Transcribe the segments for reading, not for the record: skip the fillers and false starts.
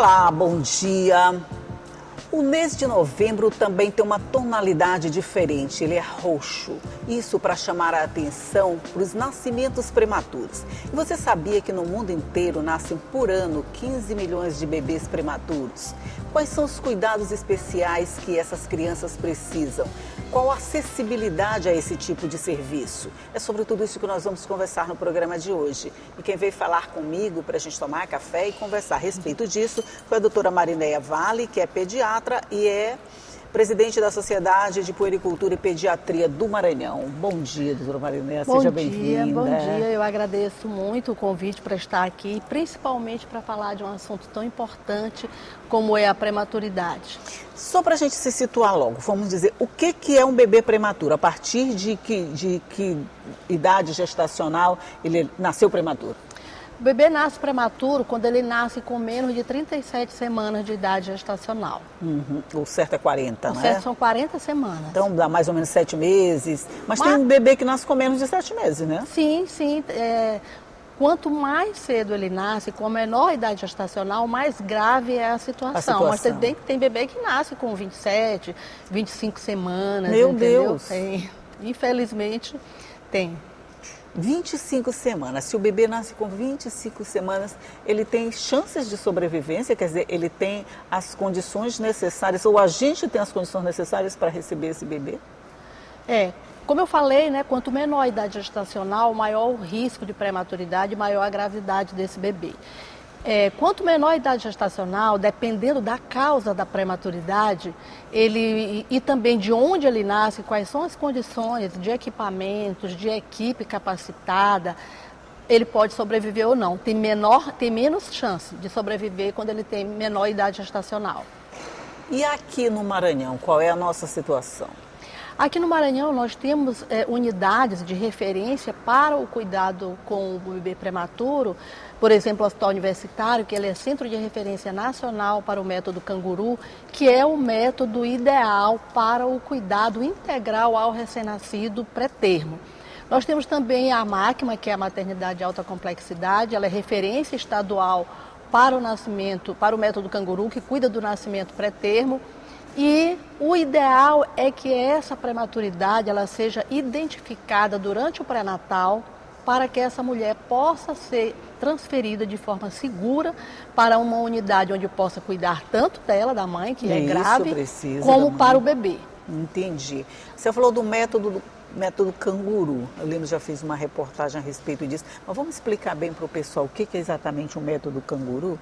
Olá, bom dia. O mês de novembro também tem uma tonalidade diferente, ele é roxo. Isso para chamar a atenção para os nascimentos prematuros. E você sabia que no mundo inteiro nascem por ano 15 milhões de bebês prematuros? Quais são os cuidados especiais que essas crianças precisam? Qual a acessibilidade a esse tipo de serviço? É sobre tudo isso que nós vamos conversar no programa de hoje. E quem veio falar comigo para a gente tomar café e conversar a respeito disso foi a doutora Marinéia Vale, que é pediatra e é presidente da Sociedade de Puericultura e Pediatria do Maranhão. Bom dia, doutora Marinéia, seja bem-vinda. Bom dia, eu agradeço muito o convite para estar aqui, principalmente para falar de um assunto tão importante como é a prematuridade. Só para a gente se situar logo, vamos dizer, o que é um bebê prematuro? A partir de que idade gestacional ele nasceu prematuro? O bebê nasce prematuro quando ele nasce com menos de 37 semanas de idade gestacional. O certo é 40, o não certo é? são 40 semanas. Então dá mais ou menos 7 meses. Mas tem um bebê que nasce com menos de 7 meses, né? Sim. Quanto mais cedo ele nasce, com a menor idade gestacional, mais grave é a situação. Mas tem bebê que nasce com 27, 25 semanas. Meu entendeu? Deus! Infelizmente, tem. 25 semanas. Se o bebê nasce com 25 semanas, ele tem chances de sobrevivência, quer dizer, ele tem as condições necessárias, ou a gente tem as condições necessárias para receber esse bebê? Como eu falei, né, quanto menor a idade gestacional, maior o risco de prematuridade, maior a gravidade desse bebê. Quanto menor a idade gestacional, dependendo da causa da prematuridade, e também de onde ele nasce, quais são as condições de equipamentos, de equipe capacitada, ele pode sobreviver ou não. Tem menos chance de sobreviver quando ele tem menor idade gestacional. E aqui no Maranhão, qual é a nossa situação? Aqui no Maranhão nós temos unidades de referência para o cuidado com o bebê prematuro. Por exemplo, o Hospital Universitário, que ele é Centro de Referência Nacional para o método Canguru, que é o método ideal para o cuidado integral ao recém-nascido pré-termo. Nós temos também a MACMA, que é a Maternidade de Alta Complexidade, ela é referência estadual para o nascimento, para o método Canguru, que cuida do nascimento pré-termo. E o ideal é que essa prematuridade ela seja identificada durante o pré-natal para que essa mulher possa ser transferida de forma segura para uma unidade onde possa cuidar tanto dela, da mãe, que é grave, como para o bebê. Entendi. Você falou do método Canguru. Eu lembro, já fiz uma reportagem a respeito disso. Mas vamos explicar bem para o pessoal o que é exatamente o método Canguru?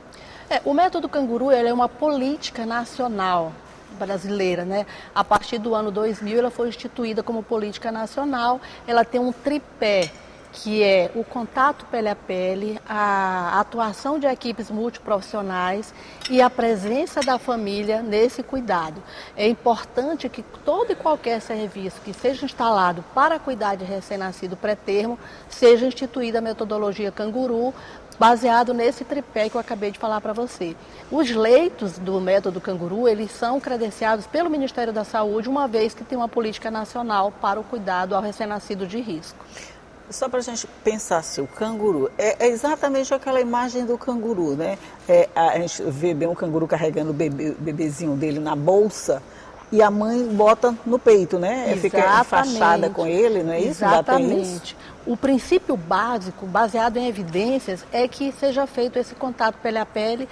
O método Canguru ele é uma política nacional brasileira, né? A partir do ano 2000 ela foi instituída como política nacional. Ela tem um tripé, que é o contato pele a pele, a atuação de equipes multiprofissionais e a presença da família nesse cuidado. É importante que todo e qualquer serviço que seja instalado para cuidar de recém-nascido pré-termo seja instituída a metodologia Canguru, baseado nesse tripé que eu acabei de falar para você. Os leitos do método Canguru, eles são credenciados pelo Ministério da Saúde, uma vez que tem uma política nacional para o cuidado ao recém-nascido de risco. Só para a gente pensar assim, o canguru é exatamente aquela imagem do canguru, né? A gente vê bem o canguru carregando o bebezinho dele na bolsa e a mãe bota no peito, né? Fica enfaixada com ele, não é isso? Exatamente. O princípio básico, baseado em evidências, é que seja feito esse contato pele a pele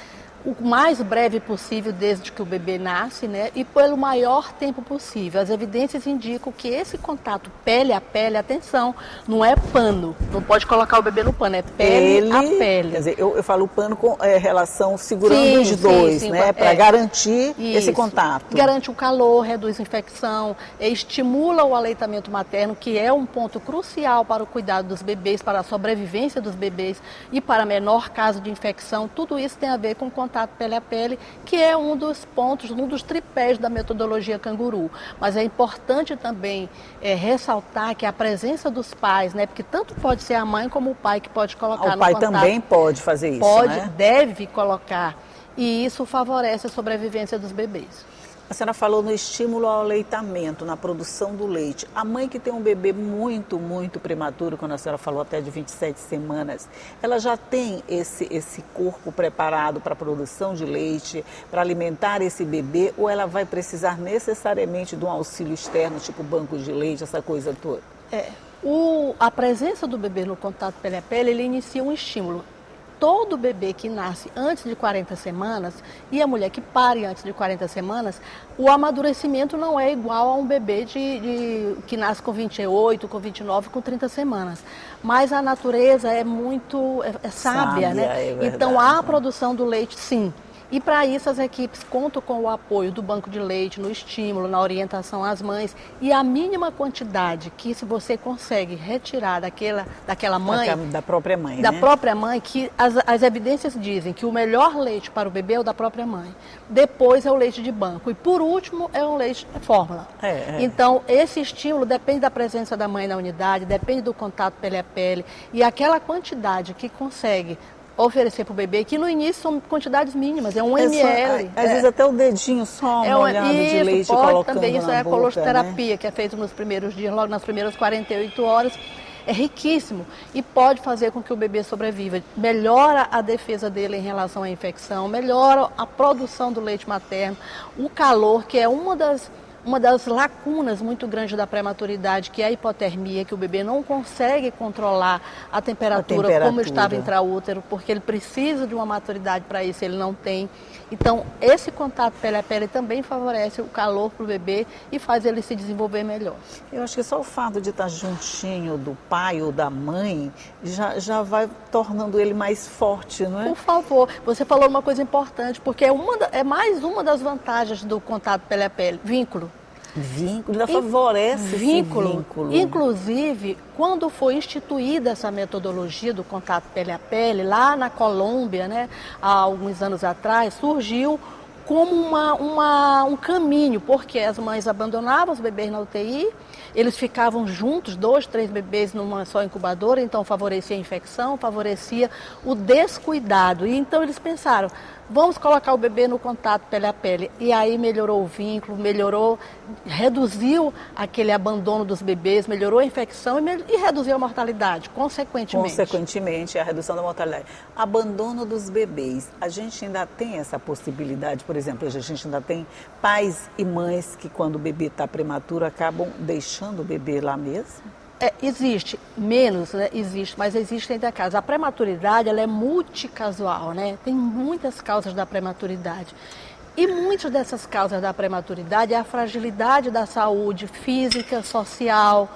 o mais breve possível desde que o bebê nasce, né? E pelo maior tempo possível. As evidências indicam que esse contato pele a pele, atenção, não é pano, não pode colocar o bebê no pano, é pele a pele. Quer dizer, eu falo pano com relação segurando os dois, né? Para garantir esse contato. Garante o calor, reduz a infecção, estimula o aleitamento materno, que é um ponto crucial para o cuidado dos bebês, para a sobrevivência dos bebês e para menor caso de infecção. Tudo isso tem a ver com contato pele a pele, que é um dos pontos, um dos tripés da metodologia Canguru. Mas é importante também ressaltar que a presença dos pais, né, porque tanto pode ser a mãe como o pai que pode colocar no contato. O pai também pode fazer isso, pode, né? Deve colocar. e isso favorece a sobrevivência dos bebês. A senhora falou no estímulo ao aleitamento, na produção do leite. A mãe que tem um bebê muito, muito prematuro, quando a senhora falou até de 27 semanas, ela já tem esse corpo preparado para a produção de leite, para alimentar esse bebê, ou ela vai precisar necessariamente de um auxílio externo, tipo banco de leite, essa coisa toda? A presença do bebê no contato pele a pele, ele inicia um estímulo. Todo bebê que nasce antes de 40 semanas e a mulher que pare antes de 40 semanas, o amadurecimento não é igual a um bebê que nasce com 28, com 29, com 30 semanas. Mas a natureza é muito sábia, né? É verdade, então há a produção do leite, sim. E para isso as equipes contam com o apoio do banco de leite, no estímulo, na orientação às mães. E a mínima quantidade que se você consegue retirar daquela mãe... Da própria mãe, Da né? própria mãe, que as evidências dizem que o melhor leite para o bebê é o da própria mãe. Depois é o leite de banco. E por último é o leite fórmula. Então esse estímulo depende da presença da mãe na unidade, depende do contato pele a pele. E aquela quantidade que consegue oferecer para o bebê, que no início são quantidades mínimas, é 1 ml. Às vezes até o dedinho só uma olhada de leite colocando também, isso na é a boca, colostoterapia, né? que é feita nos primeiros dias, logo nas primeiras 48 horas. É riquíssimo e pode fazer com que o bebê sobreviva. Melhora a defesa dele em relação à infecção, melhora a produção do leite materno, o calor, que é uma das lacunas muito grandes da prematuridade, que é a hipotermia, que o bebê não consegue controlar a temperatura como estava intraútero, porque ele precisa de uma maturidade para isso, ele não tem. Então, esse contato pele a pele também favorece o calor para o bebê e faz ele se desenvolver melhor. Eu acho que só o fato de estar juntinho do pai ou da mãe já vai tornando ele mais forte, não é? Por favor, você falou uma coisa importante, porque é mais uma das vantagens do contato pele a pele, vínculo. Vínculo, ainda favorece vínculo. Inclusive, quando foi instituída essa metodologia do contato pele a pele, lá na Colômbia, né, há alguns anos atrás, surgiu como um caminho, porque as mães abandonavam os bebês na UTI, eles ficavam juntos, 2, 3 bebês numa só incubadora, então favorecia a infecção, favorecia o descuidado. E então eles pensaram, vamos colocar o bebê no contato pele a pele. E aí melhorou o vínculo, reduziu aquele abandono dos bebês, melhorou a infecção e reduziu a mortalidade, consequentemente. Consequentemente, a redução da mortalidade. Abandono dos bebês. A gente ainda tem essa possibilidade, por exemplo, a gente ainda tem pais e mães que quando o bebê está prematuro acabam deixando o bebê lá mesmo? Existe, menos, né? Existe, mas existe ainda casos. A prematuridade, ela é multicasual, né? Tem muitas causas da prematuridade. E muitas dessas causas da prematuridade é a fragilidade da saúde física, social,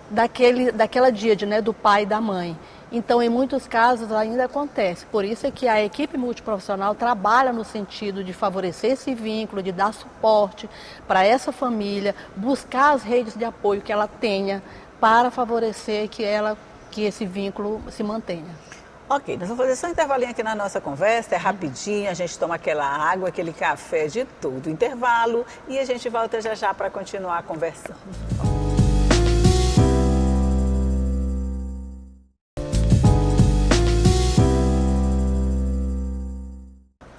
daquela díade, né? Do pai e da mãe. Então, em muitos casos ainda acontece. Por isso é que a equipe multiprofissional trabalha no sentido de favorecer esse vínculo, de dar suporte para essa família, buscar as redes de apoio que ela tenha para favorecer que esse vínculo se mantenha. Ok, nós vamos fazer só um intervalinho aqui na nossa conversa, é rapidinho, a gente toma aquela água, aquele café de tudo, intervalo, e a gente volta já para continuar conversando.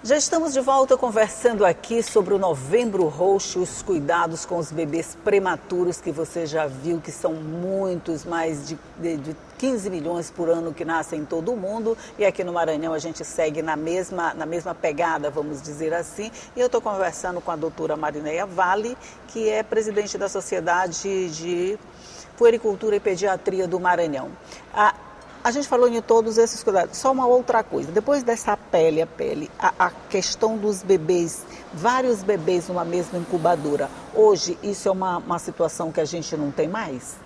Já estamos de volta conversando aqui sobre o Novembro Roxo, os cuidados com os bebês prematuros, que você já viu que são muitos, mais de 15 milhões por ano que nascem em todo o mundo. E aqui no Maranhão a gente segue na mesma pegada, vamos dizer assim. E eu estou conversando com a doutora Marineia Vale, que é presidente da Sociedade de Puericultura e Pediatria do Maranhão. A gente falou em todos esses cuidados. Só uma outra coisa, depois dessa pele a pele, a questão dos bebês, vários bebês numa mesma incubadora. Hoje, isso é uma situação que a gente não tem mais?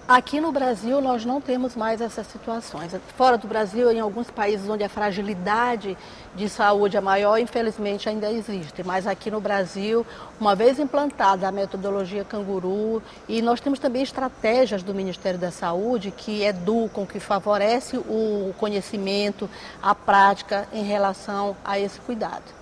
Aqui no Brasil, nós não temos mais essas situações. Fora do Brasil, em alguns países onde a fragilidade de saúde é maior, infelizmente ainda existe. Mas aqui no Brasil, uma vez implantada a metodologia canguru, e nós temos também estratégias do Ministério da Saúde que educam, que favorecem o conhecimento, a prática em relação a esse cuidado.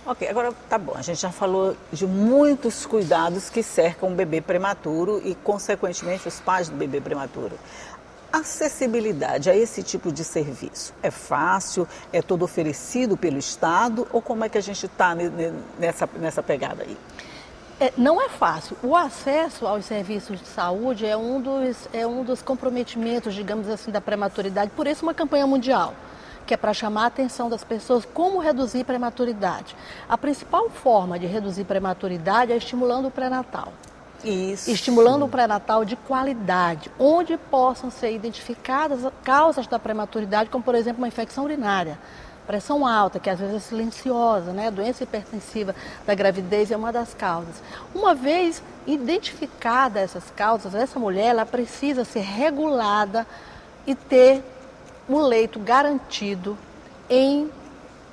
Ok, agora tá bom, a gente já falou de muitos cuidados que cercam o bebê prematuro e, consequentemente, os pais do bebê prematuro. acessibilidade a esse tipo de serviço? É fácil? É todo oferecido pelo Estado? Ou como é que a gente está nessa pegada aí? Não é fácil. O acesso aos serviços de saúde é um dos comprometimentos, digamos assim, da prematuridade. Por isso, uma campanha mundial, que é para chamar a atenção das pessoas como reduzir prematuridade. A principal forma de reduzir prematuridade é estimulando o pré-natal. Isso. Estimulando o pré-natal de qualidade, onde possam ser identificadas causas da prematuridade, como, por exemplo, uma infecção urinária. Pressão alta, que às vezes é silenciosa, né? Doença hipertensiva da gravidez é uma das causas. Uma vez identificada essas causas, essa mulher ela precisa ser regulada e ter um leito garantido em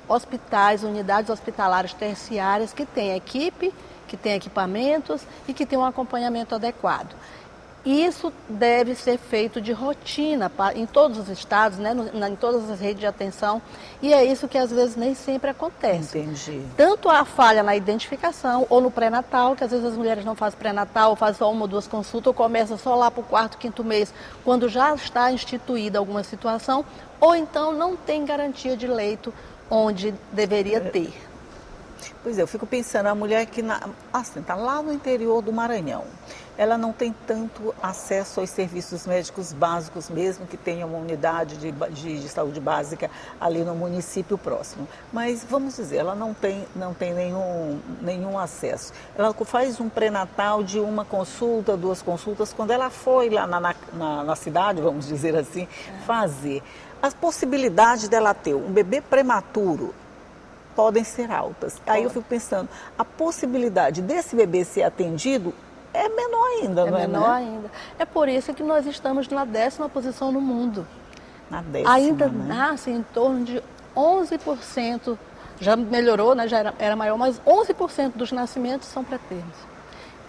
hospitais, unidades hospitalares terciárias que tem equipe, que tem equipamentos e que tem um acompanhamento adequado. Isso deve ser feito de rotina em todos os estados, né, em todas as redes de atenção, e é isso que às vezes nem sempre acontece. Entendi. Tanto a falha na identificação ou no pré-natal, que às vezes as mulheres não fazem pré-natal, ou fazem só uma ou duas consultas, ou começam só lá para o quarto, quinto mês, quando já está instituída alguma situação, ou então não tem garantia de leito onde deveria ter. Pois é, eu fico pensando, a mulher que está lá no interior do Maranhão, ela não tem tanto acesso aos serviços médicos básicos, mesmo que tenha uma unidade de saúde básica ali no município próximo. Mas, vamos dizer, ela não tem nenhum acesso. Ela faz um pré-natal de uma consulta, duas consultas, quando ela foi lá na cidade, vamos dizer assim, fazer. As possibilidades dela ter um bebê prematuro podem ser altas. Aí eu fico pensando, a possibilidade desse bebê ser atendido é menor ainda, não é? É menor ainda. É por isso que nós estamos na 10ª posição no mundo. Na 10ª, ainda né? nasce em torno de 11%, já melhorou, né? Já era maior, mas 11% dos nascimentos são pré-termos.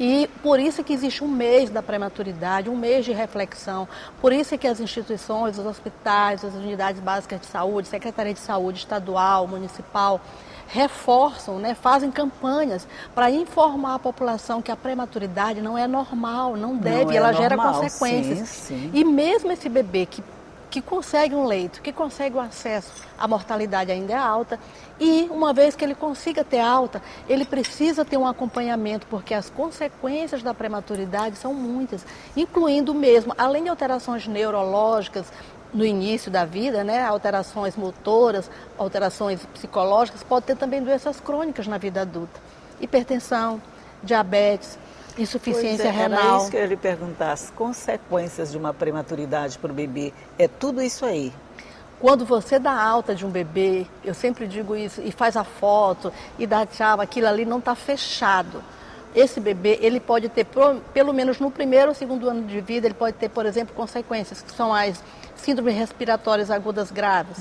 E por isso que existe um mês da prematuridade, um mês de reflexão. Por isso que as instituições, os hospitais, as unidades básicas de saúde, Secretaria de Saúde estadual, municipal, reforçam, né, fazem campanhas para informar a população que a prematuridade não é normal, não deve, ela gera consequências. Sim. E mesmo esse bebê que consegue um leito, que consegue o acesso, a mortalidade ainda é alta. E uma vez que ele consiga ter alta, ele precisa ter um acompanhamento, porque as consequências da prematuridade são muitas, incluindo mesmo, além de alterações neurológicas no início da vida, né, alterações motoras, alterações psicológicas, pode ter também doenças crônicas na vida adulta. Hipertensão, diabetes, insuficiência renal. Era isso que eu ia lhe perguntar, as consequências de uma prematuridade para o bebê, é tudo isso aí? Quando você dá alta de um bebê, eu sempre digo isso, e faz a foto, e dá tchau, aquilo ali não está fechado. Esse bebê, ele pode ter, pelo menos no primeiro ou segundo ano de vida, ele pode ter, por exemplo, consequências, que são as síndromes respiratórias agudas graves.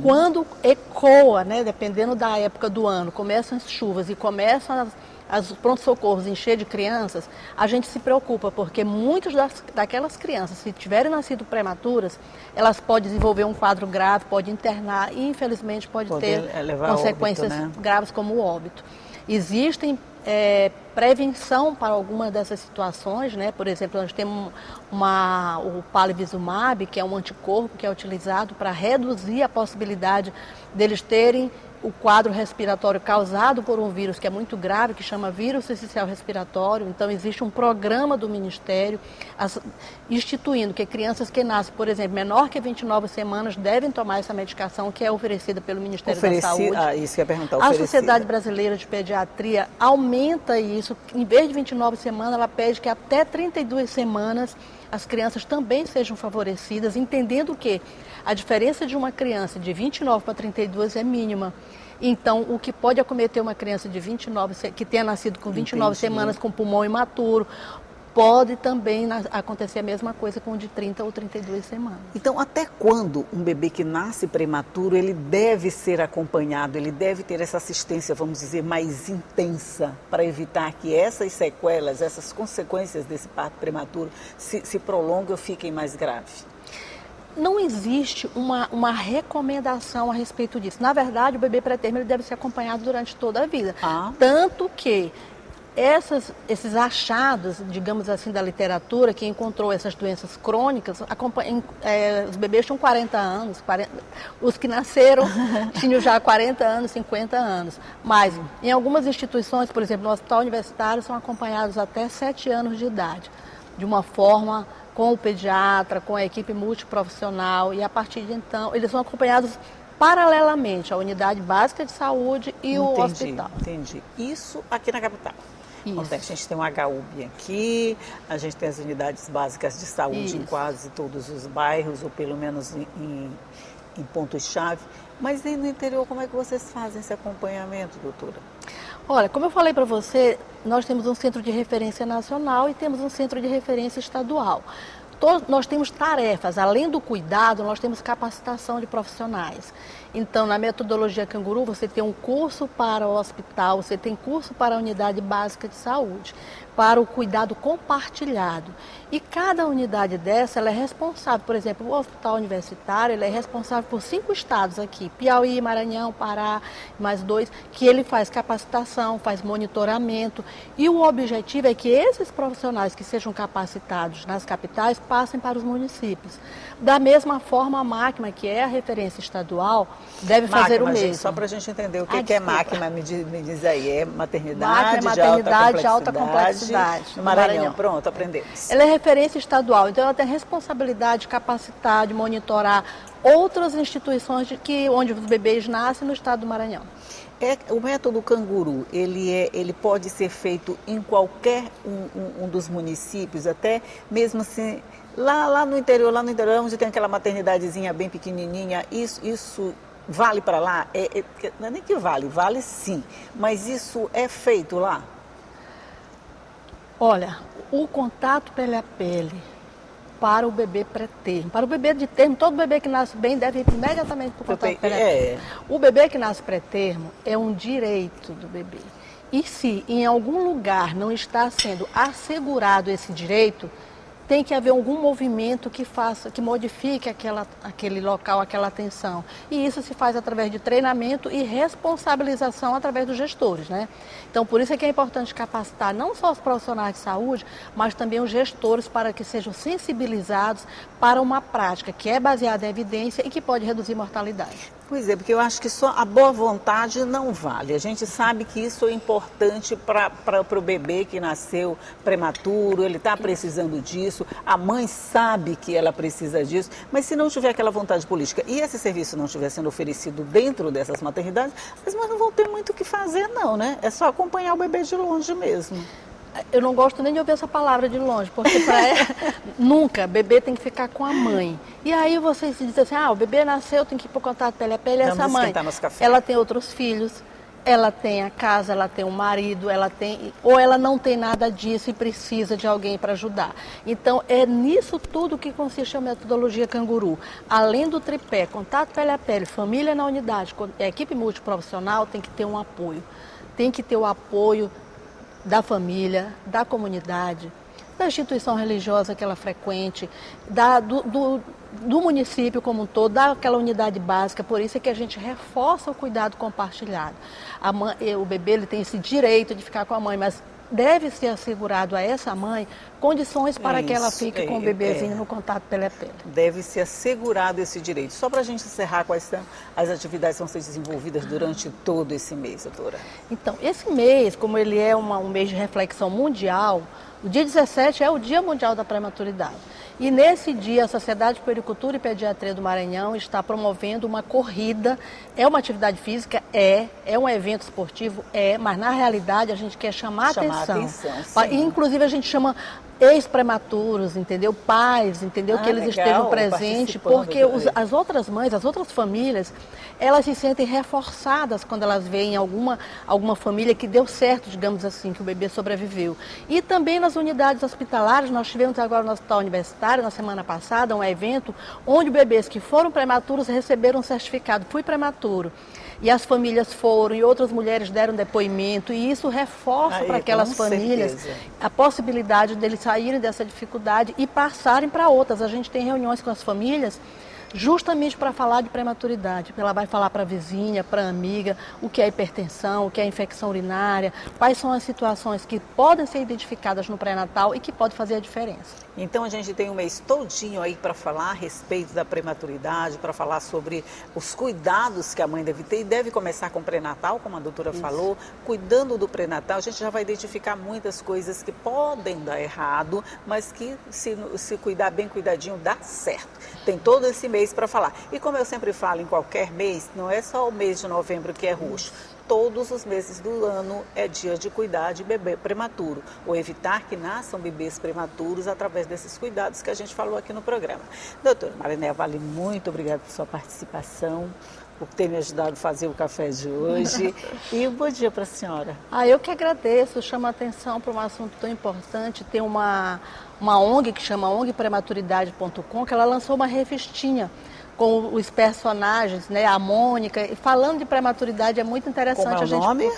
Quando ecoa, né, dependendo da época do ano, começam as chuvas e começam os pronto-socorros encher de crianças, a gente se preocupa, porque muitas daquelas crianças, se tiverem nascido prematuras, elas podem desenvolver um quadro grave, pode internar e, infelizmente, pode ter consequências óbito, né? graves como o óbito. Existem prevenção para algumas dessas situações, né? Por exemplo, nós temos o palivizumab, que é um anticorpo que é utilizado para reduzir a possibilidade deles terem o quadro respiratório causado por um vírus que é muito grave, que chama vírus sincicial respiratório. Então, existe um programa do Ministério instituindo que crianças que nascem, por exemplo, menor que 29 semanas, devem tomar essa medicação que é oferecida pelo Ministério da Saúde. Isso que eu ia perguntar, a Sociedade Brasileira de Pediatria aumenta isso. Em vez de 29 semanas, ela pede que até 32 semanas as crianças também sejam favorecidas, entendendo que a diferença de uma criança de 29 para 32 é mínima. Então, o que pode acometer uma criança de 29, que tenha nascido com 29 semanas com pulmão imaturo, pode também acontecer a mesma coisa com o de 30 ou 32 semanas. Então, até quando um bebê que nasce prematuro, ele deve ser acompanhado, ele deve ter essa assistência, vamos dizer, mais intensa, para evitar que essas sequelas, essas consequências desse parto prematuro se prolonguem ou fiquem mais graves? Não existe uma recomendação a respeito disso. Na verdade, o bebê pré-termo deve ser acompanhado durante toda a vida. Tanto que esses achados, digamos assim, da literatura, que encontrou essas doenças crônicas, os bebês tinham 40 anos, os que nasceram tinham já 40 anos, 50 anos. Mas em algumas instituições, por exemplo, no hospital universitário, são acompanhados até 7 anos de idade, de uma forma com o pediatra, com a equipe multiprofissional, e a partir de então, eles são acompanhados paralelamente à unidade básica de saúde e o hospital. Entendi. Isso aqui na capital. Isso. A gente tem um HUB aqui, a gente tem as unidades básicas de saúde em quase todos os bairros, ou pelo menos em pontos-chave. Mas aí no interior, como é que vocês fazem esse acompanhamento, doutora? Olha, como eu falei para você, nós temos um centro de referência nacional e temos um centro de referência estadual. Nós temos tarefas, além do cuidado, nós temos capacitação de profissionais. Então, na metodologia Canguru, você tem um curso para o hospital, você tem curso para a unidade básica de saúde, para o cuidado compartilhado. E cada unidade dessa, ela é responsável, por exemplo, o hospital universitário, ele é responsável por 5 estados aqui, Piauí, Maranhão, Pará, mais 2, que ele faz capacitação, faz monitoramento. E o objetivo é que esses profissionais que sejam capacitados nas capitais passem para os municípios. Da mesma forma, a máquina, que é a referência estadual, deve fazer o mesmo. Gente, só para a gente entender o que é máquina, me diz aí, é maternidade, maternidade de alta complexidade. No Maranhão, pronto, aprendemos. Ela é referência estadual, então ela tem a responsabilidade de capacitar, de monitorar outras instituições onde os bebês nascem no estado do Maranhão. O método Canguru, ele pode ser feito em qualquer um dos municípios, até mesmo assim, lá no interior, onde tem aquela maternidadezinha bem pequenininha, isso vale para lá? Não é nem que vale sim, mas isso é feito lá? Olha, o contato pele a pele para o bebê pré-termo. Para o bebê de termo, todo bebê que nasce bem deve ir imediatamente para o contato pele a pele. O bebê que nasce pré-termo é um direito do bebê. E se em algum lugar não está sendo assegurado esse direito, tem que haver algum movimento que modifique aquele local, aquela atenção. E isso se faz através de treinamento e responsabilização através dos gestores, né? Então, por isso é que é importante capacitar não só os profissionais de saúde, mas também os gestores para que sejam sensibilizados para uma prática que é baseada em evidência e que pode reduzir mortalidade. Pois é, porque eu acho que só a boa vontade não vale. A gente sabe que isso é importante para o bebê que nasceu prematuro, ele está precisando disso, a mãe sabe que ela precisa disso, mas se não tiver aquela vontade política e esse serviço não estiver sendo oferecido dentro dessas maternidades, as mães não vão ter muito o que fazer não, né? É só acompanhar o bebê de longe mesmo. Eu não gosto nem de ouvir essa palavra de longe, porque nunca, bebê tem que ficar com a mãe. E aí você se diz assim, o bebê nasceu, tem que ir para o contato pele a pele, essa mãe, ela tem outros filhos, ela tem a casa, ela tem um marido, ou ela não tem nada disso e precisa de alguém para ajudar. Então, é nisso tudo que consiste a metodologia Canguru. Além do tripé, contato pele a pele, família na unidade, a equipe multiprofissional tem que ter um apoio. Tem que ter o apoio da família, da comunidade, da instituição religiosa que ela frequente, do município como um todo, daquela unidade básica. Por isso é que a gente reforça o cuidado compartilhado. O bebê ele tem esse direito de ficar com a mãe, mas deve ser assegurado a essa mãe condições para que ela fique com o bebezinho no contato pele a pele. Deve ser assegurado esse direito. Só para a gente encerrar, quais são as atividades que vão ser desenvolvidas durante todo esse mês, doutora? Então, esse mês, como ele é um mês de reflexão mundial, o dia 17 é o Dia Mundial da Prematuridade. E nesse dia, a Sociedade de Puericultura e Pediatria do Maranhão está promovendo uma corrida. É uma atividade física? É um evento esportivo? Mas na realidade a gente quer chamar a atenção. E, inclusive a gente chama ex-prematuros, entendeu? Pais, entendeu? Que eles estejam presentes, porque as outras mães, as outras famílias, elas se sentem reforçadas quando elas veem alguma família que deu certo, digamos assim, que o bebê sobreviveu. E também nas unidades hospitalares, nós tivemos agora no Hospital Universitário, na semana passada, um evento onde bebês que foram prematuros receberam um certificado, fui prematuro. E as famílias foram, e outras mulheres deram depoimento, e isso reforça para aquelas famílias a possibilidade deles saírem dessa dificuldade e passarem para outras. A gente tem reuniões com as famílias justamente para falar de prematuridade. Ela vai falar para a vizinha, para a amiga, o que é hipertensão, o que é infecção urinária, quais são as situações que podem ser identificadas no pré-natal e que podem fazer a diferença. Então a gente tem um mês todinho aí para falar a respeito da prematuridade, para falar sobre os cuidados que a mãe deve ter e deve começar com o pré-natal, como a doutora falou, cuidando do pré-natal, a gente já vai identificar muitas coisas que podem dar errado, mas que se cuidar bem cuidadinho dá certo. Tem todo esse mês para falar. E como eu sempre falo, em qualquer mês, não é só o mês de novembro que é roxo. Todos os meses do ano é dia de cuidar de bebê prematuro, ou evitar que nasçam bebês prematuros através desses cuidados que a gente falou aqui no programa. Doutora Marinéia Valle, muito obrigada por sua participação, por ter me ajudado a fazer o café de hoje. E um bom dia para a senhora. Eu que agradeço, chamo a atenção para um assunto tão importante. Tem uma ONG que chama ONGprematuridade.com, que ela lançou uma revistinha com os personagens, né, a Mônica, e falando de prematuridade é muito interessante. Como é o a gente nome?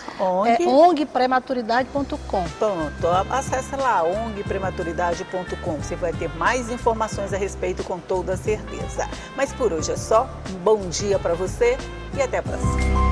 É ONGprematuridade.com. Pronto, acessa lá, ONGprematuridade.com. Você vai ter mais informações a respeito com toda certeza. Mas por hoje é só. Um bom dia para você e até a próxima.